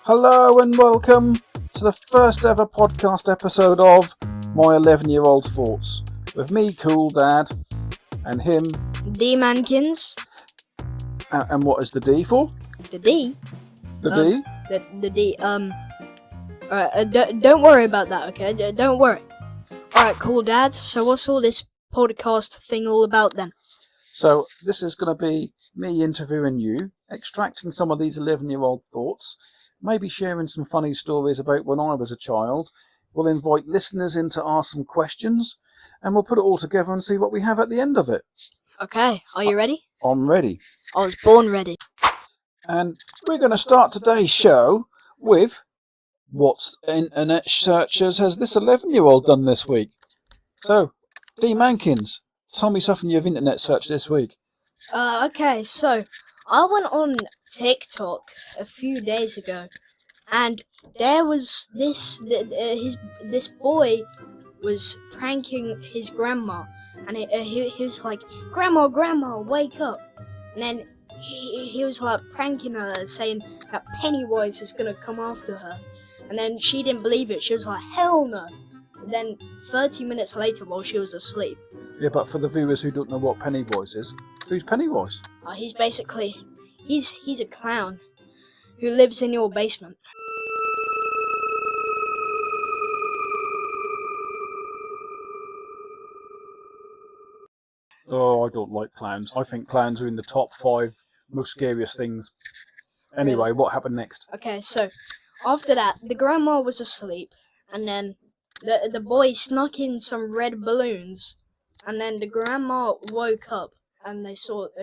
Hello and welcome to the first ever podcast episode of My 11-Year-Old Thoughts with me, Cool Dad, and him, D Mankins. And what is the D for? The D. The D? The D. Alright. Don't worry about that, okay? Don't worry. Alright, Cool Dad. So what's all this podcast thing all about then? So this is going to be me interviewing you, extracting some of these 11-year-old thoughts, maybe sharing some funny stories about when I was a child. We'll invite listeners in to ask some questions, and we'll put it all together and see what we have at the end of it. Okay, are you ready? I'm ready. I was born ready. And we're going to start today's show with what internet searches has this 11-year-old done this week? So, D Mankins, tell me something you've internet searched this week. Okay, so I went on TikTok a few days ago, and there was this boy was pranking his grandma, and he was like, Grandma, wake up!" And then he was like pranking her, saying that Pennywise is gonna come after her, and then she didn't believe it. She was like, "Hell no!" And then 30 minutes later, while she was asleep. Yeah, but for the viewers who don't know what Pennywise is, who's Pennywise? He's basically he's a clown who lives in your basement. Oh, I don't like clowns. I think clowns are in the top 5 most scariest things. Anyway, what happened next? Okay, so after that, the grandma was asleep, and then the boy snuck in some red balloons, and then the grandma woke up, and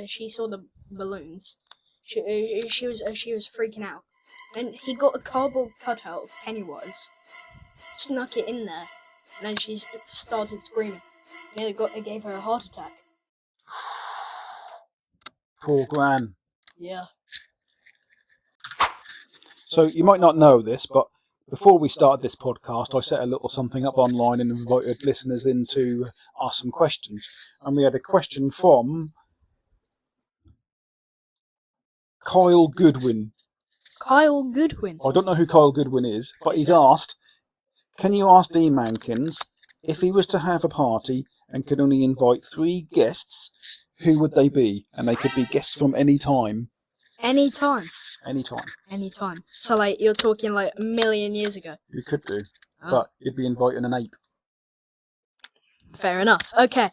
she saw the balloons. She was freaking out, and he got a cardboard cutout of Pennywise, snuck it in there, and then she started screaming, and it gave her a heart attack. Poor Gran. Yeah. So you might not know this, but before we started this podcast, I set a little something up online and invited listeners in to ask some questions. And we had a question from Kyle Goodwin. Kyle Goodwin. I don't know who Kyle Goodwin is, but he's asked, can you ask D Mankins if he was to have a party and could only invite 3 guests, who would they be? And they could be guests from any time. Anytime. Anytime. So, like, you're talking like a million years ago. You could do, but you'd be inviting an ape. Fair enough. Okay.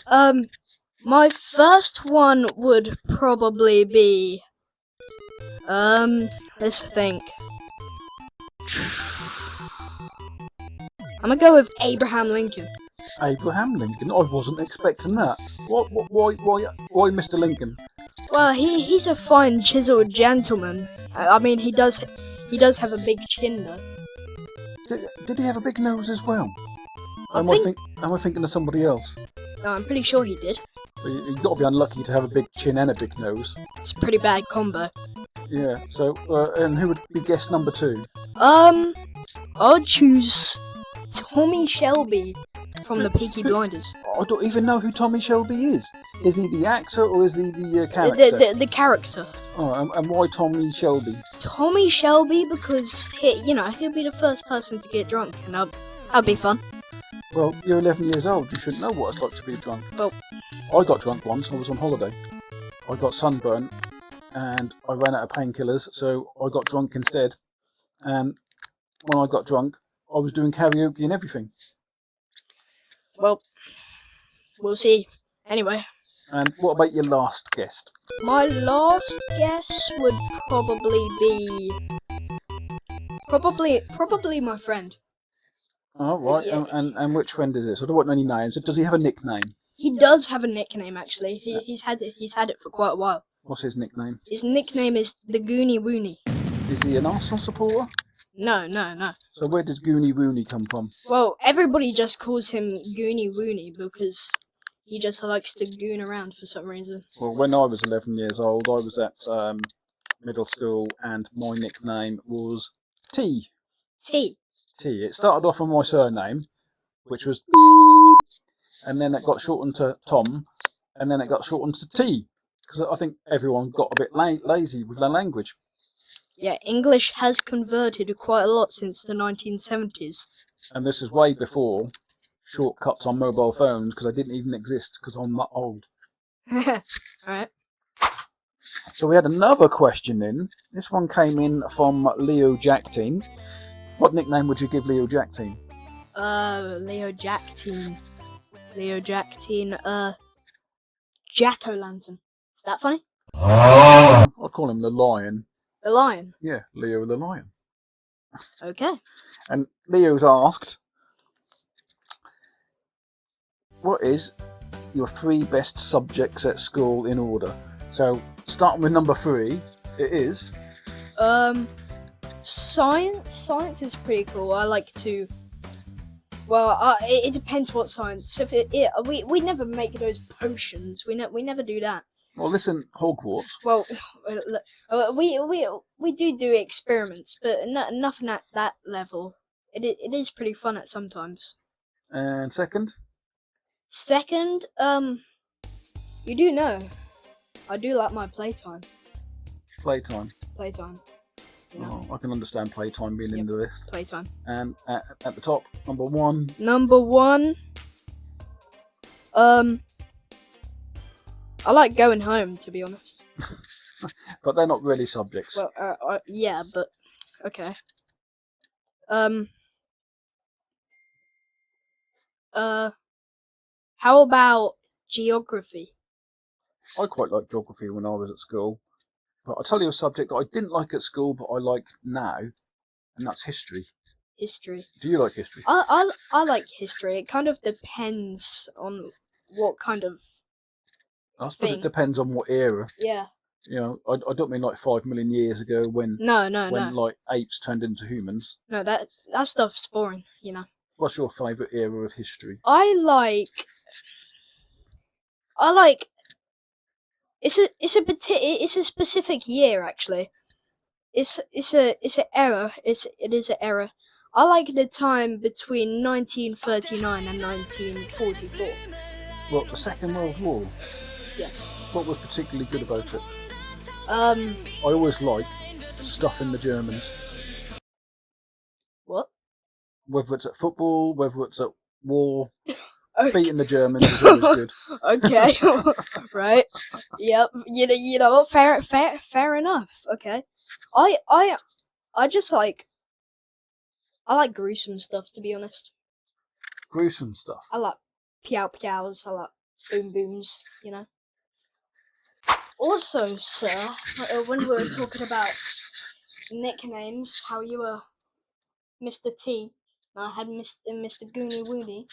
My first one would probably be... let's think. I'm gonna go with Abraham Lincoln. Abraham Lincoln? I wasn't expecting that. Why Mr. Lincoln? Well, he's a fine, chiseled gentleman. I mean, he does have a big chin, though. Did he have a big nose as well? Am I thinking of somebody else? No, I'm pretty sure he did. Well, you've got to be unlucky to have a big chin and a big nose. It's a pretty bad combo. Yeah, so, and who would be guest number 2? I'd choose Tommy Shelby from the Peaky Blinders. I don't even know who Tommy Shelby is. Is he the actor or is he the character? The character. Oh, and why Tommy Shelby? Tommy Shelby because he'll be the first person to get drunk, and that'd be fun. Well, you're 11 years old. You shouldn't know what it's like to be drunk. Well, I got drunk once. I was on holiday. I got sunburnt, and I ran out of painkillers, so I got drunk instead. And when I got drunk, I was doing karaoke and everything. Well, we'll see. Anyway. And what about your last guest? My last guess would probably be... Probably my friend. Oh, right. Yeah. And which friend is this? I don't want any names. Does he have a nickname? He does have a nickname, actually. He's had it for quite a while. What's his nickname? His nickname is the Goonie Woony. Is he an Arsenal supporter? No. So where does Goonie Woony come from? Well, everybody just calls him Goonie Woony because he just likes to goon around for some reason. Well, when I was 11 years old, I was at middle school, and my nickname was T. T. It started off on my surname, which was and then it got shortened to Tom, and then it got shortened to T, because I think everyone got a bit lazy with their language. Yeah, English has converted quite a lot since the 1970s. And this is way before shortcuts on mobile phones, because they didn't even exist, because I'm that old. Alright. So we had another question in. This one came in from Leo Jackteen. What nickname would you give Leo Jackteen? Leo Jackteen. Leo Jackteen, Jack-o'-lantern. Is that funny? I'd call him the Lion. The Lion. Yeah, Leo the Lion. Okay. And Leo's asked, what is your 3 best subjects at school in order? So, starting with number 3, it is... Science. Science is pretty cool. I like to... Well, it depends what science. If we never make those potions. We never do that. Well, listen, Hogwarts. Well, we do experiments, but nothing at that level. It is pretty fun at sometimes. And second? Second, you do know, I do like my playtime. Playtime. Playtime. You know. Oh, I can understand playtime being in the list. Playtime. And at the top, number 1. Number 1. I like going home, to be honest. But they're not really subjects. Well, yeah, but okay. How about geography? I quite liked geography when I was at school. But I'll tell you a subject that I didn't like at school, but I like now, and that's history. History. Do you like history? I like history. It kind of depends on what kind of I suppose thing. it depends on what era. Yeah. You know, I don't mean like 5 million years ago when No. like apes turned into humans. No, that stuff's boring, you know. What's your favourite era of history? I like. It's a specific year actually. It's an era. It is an era. I like the time between 1939 and 1944. Well, the Second World War. Yes. What was particularly good about it? I always like stuffing the Germans. What? Whether it's at football, whether it's at war, Okay. beating the Germans is always good. Okay. Right. Yep. You know what? Fair enough. Okay. I just like. I like gruesome stuff, to be honest. Gruesome stuff. I like pows. I like boom booms. You know. Also, sir, when we were talking about nicknames, how you were Mr. T, and I had Mr. Goony Woony.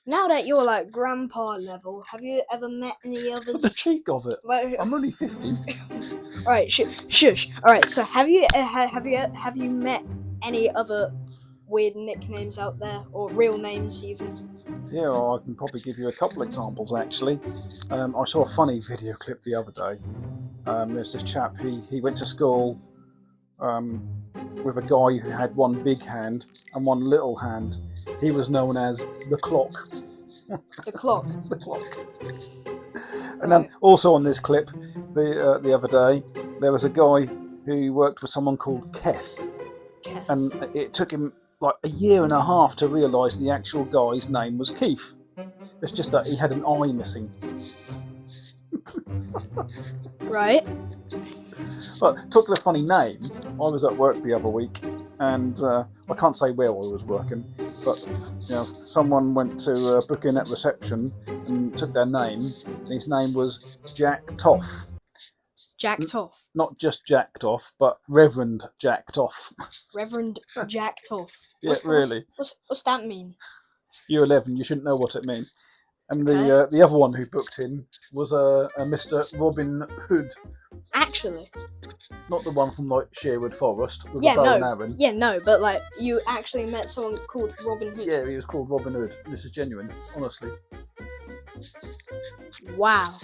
Now that you're like grandpa level, have you ever met any others? The cheek of it. Well, I'm only 50. Alright, shush. Alright, so have you met any other weird nicknames out there, or real names even? Yeah, I can probably give you a couple examples actually. I saw a funny video clip the other day. There's this chap, he went to school with a guy who had one big hand and one little hand. He was known as the Clock. The Clock. The Clock. And then also on this clip, the other day, there was a guy who worked with someone called Keth. And it took him like a year and a half to realise the actual guy's name was Keith. It's just that he had an eye missing. Right. But talking of funny names, I was at work the other week, and I can't say where I was working, but you know, someone went to book in at reception and took their name, and his name was Jack Toff. Jack Toff. Not just Jack Toff, but Reverend Jack Toff. Reverend Jack Toff. Yeah, really. What's that mean? You're 11, you shouldn't know what it means. And Okay. the other one who booked in was a Mr. Robin Hood. Actually. Not the one from like Sherwood Forest with Yeah, a bow and no. arrow. Yeah, no, but like you actually met someone called Robin Hood. Yeah, he was called Robin Hood. This is genuine, honestly. Wow.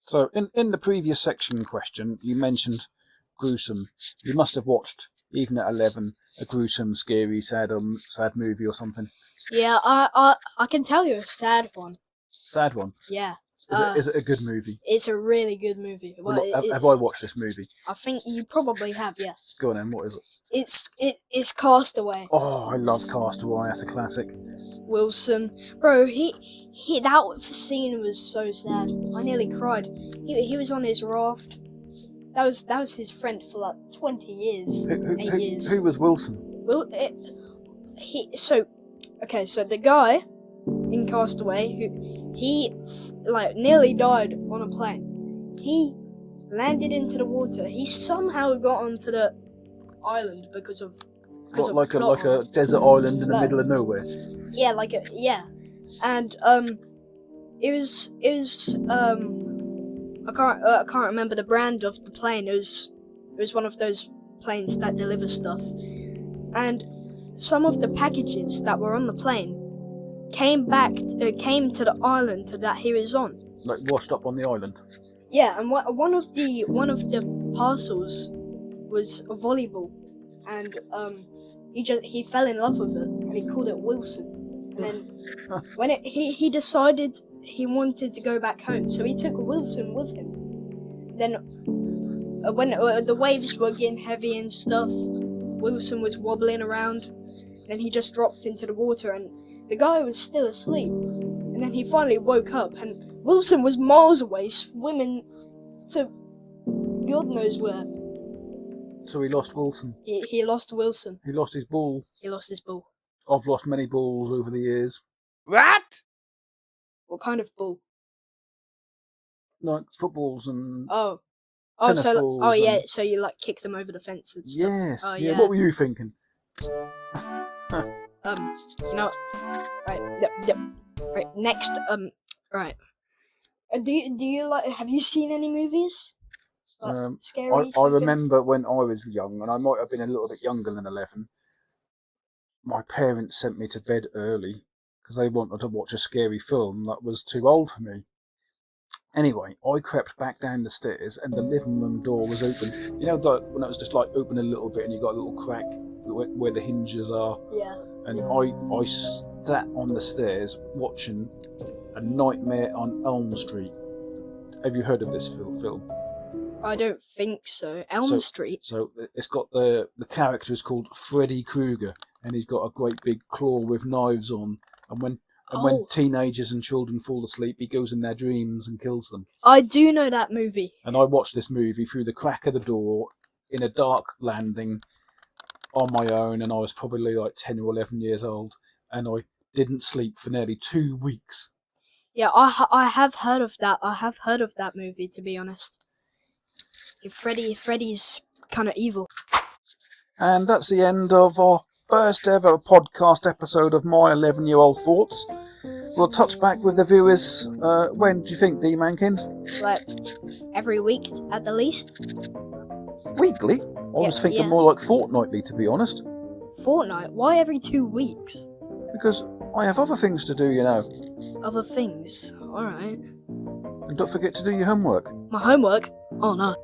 So, in the previous section question, you mentioned gruesome. You must have watched, even at 11, a gruesome, scary, sad movie or something. Yeah, I can tell you a sad one. Sad one? Yeah. Is it a good movie? It's a really good movie. Well, Have I watched this movie? I think you probably have, yeah. Go on then, what is it? It's Castaway. Oh, I love Castaway, that's a classic. Wilson, bro, he that scene was so sad. I nearly cried. He was on his raft. That was his friend for like 20 years. 8 years. Who was Wilson? Well, so the guy in Castaway he nearly died on a plane. He landed into the water. He somehow got onto the island because of like a desert island in the middle of nowhere. Yeah, and it was I can't remember the brand of the plane. It was one of those planes that deliver stuff, and some of the packages that were on the plane came to the island that he was on. Like washed up on the island. Yeah, and one of the parcels was a volleyball, and he fell in love with it, and he called it Wilson. And then when he decided he wanted to go back home, so he took Wilson with him. Then when the waves were getting heavy and stuff, Wilson was wobbling around. Then he just dropped into the water, and the guy was still asleep. And then he finally woke up, and Wilson was miles away, swimming to God knows where. So he lost Wilson. He lost Wilson. He lost his ball. He lost his ball. I've lost many balls over the years. What? What kind of ball? Like footballs and So you like kick them over the fence and stuff. yes. Oh, yeah. What were you thinking? Right. Next, right. Do you like? Have you seen any movies? Scary. I remember when I was young, and I might have been a little bit younger than 11. My parents sent me to bed early because they wanted to watch a scary film that was too old for me. Anyway, I crept back down the stairs, and the living room door was open. You know, when it was just like open a little bit, and you got a little crack where the hinges are. Yeah. And I sat on the stairs watching A Nightmare on Elm Street. Have you heard of this film? I don't think so. Elm Street. So it's got the character is called Freddy Krueger, and he's got a great big claw with knives on. And when teenagers and children fall asleep, he goes in their dreams and kills them. I do know that movie. And I watched this movie through the crack of the door in a dark landing on my own, and I was probably like 10 or 11 years old, and I didn't sleep for nearly 2 weeks. Yeah, I have heard of that. I have heard of that movie, to be honest. Freddy's kind of evil. And that's the end of our first ever podcast episode of My 11-Year-Old Thoughts. We'll touch back with the viewers, when do you think, D. Mankins? Like, every week at the least. Weekly? I was thinking more like fortnightly, to be honest. Fortnight? Why every 2 weeks? Because I have other things to do, you know. Other things? Alright. And don't forget to do your homework. My homework? Oh no.